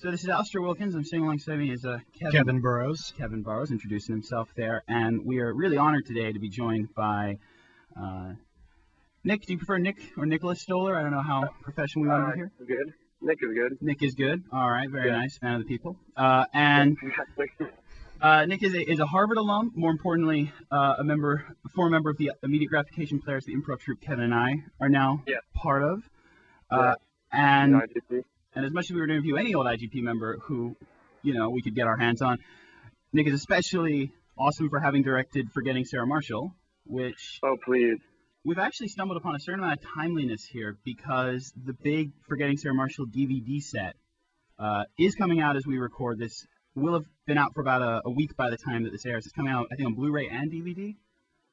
So this is Alasdair Wilkins. I'm sitting alongside me is Kevin Burrows. Kevin Burrows, introducing himself there. And we are really honored today to be joined by Nick. Do you prefer Nick or Nicholas Stoller? I don't know how professional we want to be here. Good. Nick is good. Nick is good. All right. Very nice. Fan of the people. Nick is a Harvard alum. More importantly, a former member of the immediate gratification players, the improv troupe Kevin and I are now part of. And as much as we were to interview any old IGP member who, we could get our hands on, Nick is especially awesome for having directed Forgetting Sarah Marshall, which... Oh, please. We've actually stumbled upon a certain amount of timeliness here because the big Forgetting Sarah Marshall DVD set is coming out as we record this. Will have been out for about a week by the time that this airs. It's coming out, I think, on Blu-ray and DVD?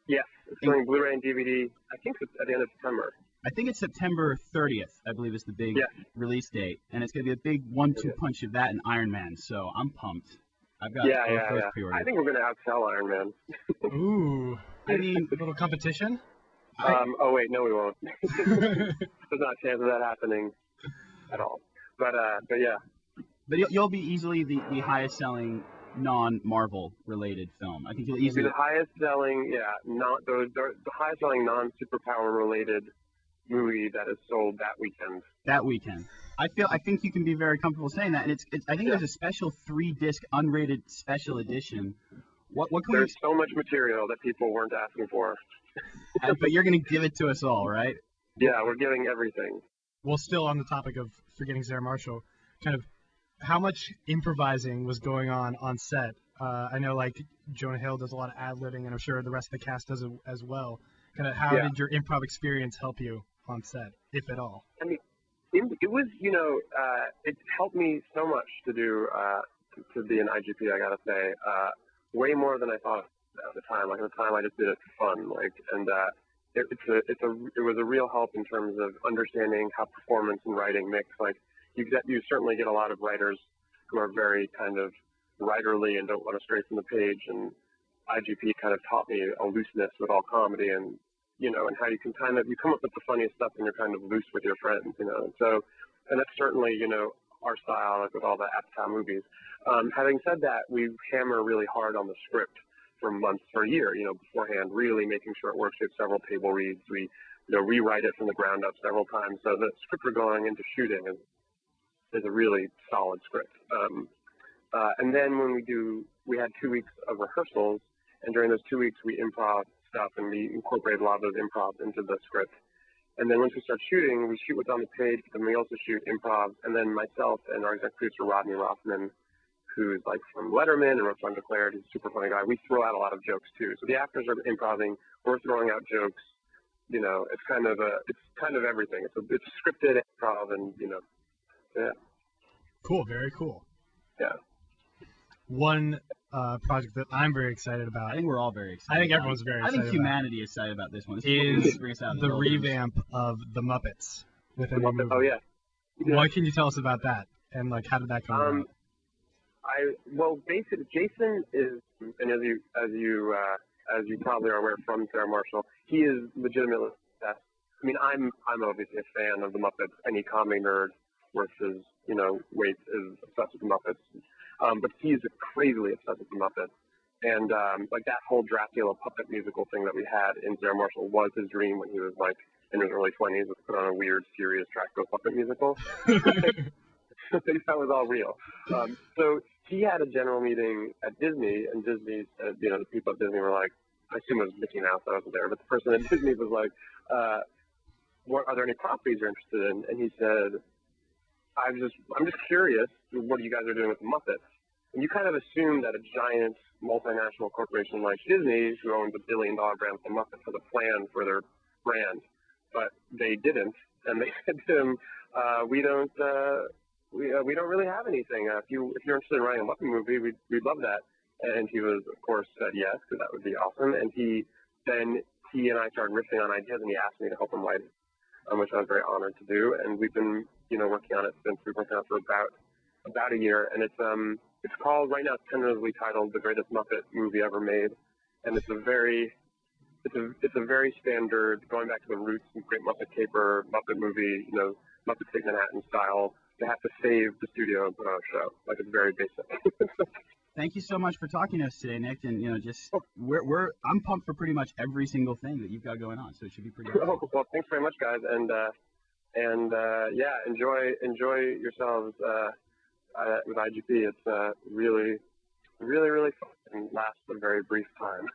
Yes, it's coming Blu-ray and DVD. I think it's at the end of September. I think it's September 30th, I believe, is the big release date. And it's going to be a big 1-2 punch of that and Iron Man, so I'm pumped. I've got those pre-ordered. I think we're going to outsell Iron Man. Ooh. I mean, a little competition? Oh, wait, no, we won't. There's not a chance of that happening at all. But yeah. But you'll be easily the highest selling non-Marvel related film. I think you'll easily be the highest selling, the highest selling non-superpower related movie that is sold that weekend. That weekend. I think you can be very comfortable saying that, and I think there's a special 3-disc unrated special edition. What can There's so much material that people weren't asking for. But you're going to give it to us all, right? Yeah, we're giving everything. Well, still on the topic of Forgetting Sarah Marshall, kind of how much improvising was going on set? I know like Jonah Hill does a lot of ad-libbing, and I'm sure the rest of the cast does as well. Kind of how did your improv experience help you on set, if at all? I mean, it was, it helped me so much to do, to be an IGP, I gotta say, way more than I thought at the time. Like at the time I just did it for fun, it was a real help in terms of understanding how performance and writing mix. Like you certainly get a lot of writers who are very kind of writerly and don't want to stray from the page, and IGP kind of taught me a looseness with all comedy and and how you can you come up with the funniest stuff when you're kind of loose with your friends, So, and that's certainly, our style, like with all the Apatow movies. Having said that, we hammer really hard on the script for months, for a year, beforehand, really making sure it works. We have several table reads. We, rewrite it from the ground up several times. So the script we're going into shooting is a really solid script. And then when we had 2 weeks of rehearsals, and during those 2 weeks we improv stuff, and we incorporated a lot of those improvs into the script. And then once we start shooting, we shoot what's on the page, but then we also shoot improv. And then myself and our executive producer, Rodney Rothman, who's like from Letterman and Roach Undeclared, he's a super funny guy. We throw out a lot of jokes too. So the actors are improving, we're throwing out jokes. It's kind of everything. It's scripted improv, and Cool, very cool. Yeah. One project that I'm very excited about. I think we're all very excited. I think everyone's very excited. I think humanity is excited about this one. Is the revamp of the Muppets within the movie. Oh yeah. What can you tell us about that? And like, how did that come about? Basically, Jason is, and as you probably are aware from Sarah Marshall, he is legitimately obsessed. I mean, I'm obviously a fan of the Muppets. Any comedy nerd worth his weight is obsessed with the Muppets. But he's crazily obsessed with the Muppets. And like that whole Dracula puppet musical thing that we had in Sarah Marshall was his dream when he was like in his early 20s, was put on a weird, serious Dracula puppet musical. That was all real. So he had a general meeting at Disney, and Disney said, the people at Disney were like, I assume it was Mickey Mouse, I wasn't there, but the person at Disney was like, are there any properties you're interested in? And he said, I'm just curious, what you guys are doing with the Muppets? And you kind of assume that a giant multinational corporation like Disney, who owns $1 billion brand, the Muppets, has a plan for their brand, but they didn't. And they said to him, we don't really have anything. If you're interested in writing a Muppet movie, we'd love that. And he was, of course, said yes, because that would be awesome. And he and I started riffing on ideas, and he asked me to help him write it, which I was very honored to do. And we've been, working on it since. We've been working on it for about a year. And it's called, right now, it's tentatively titled The Greatest Muppet Movie Ever Made. And it's a very standard, going back to the roots of Great Muppet Caper, Muppet movie, Muppet Take Manhattan style to have to save the studio and put on a show. Like, it's very basic. Thank you so much for talking to us today, Nick. And I'm pumped for pretty much every single thing that you've got going on, so it should be pretty awesome. Oh, well, thanks very much, guys, and yeah, enjoy yourselves with IGP. It's really fun and lasts a very brief time.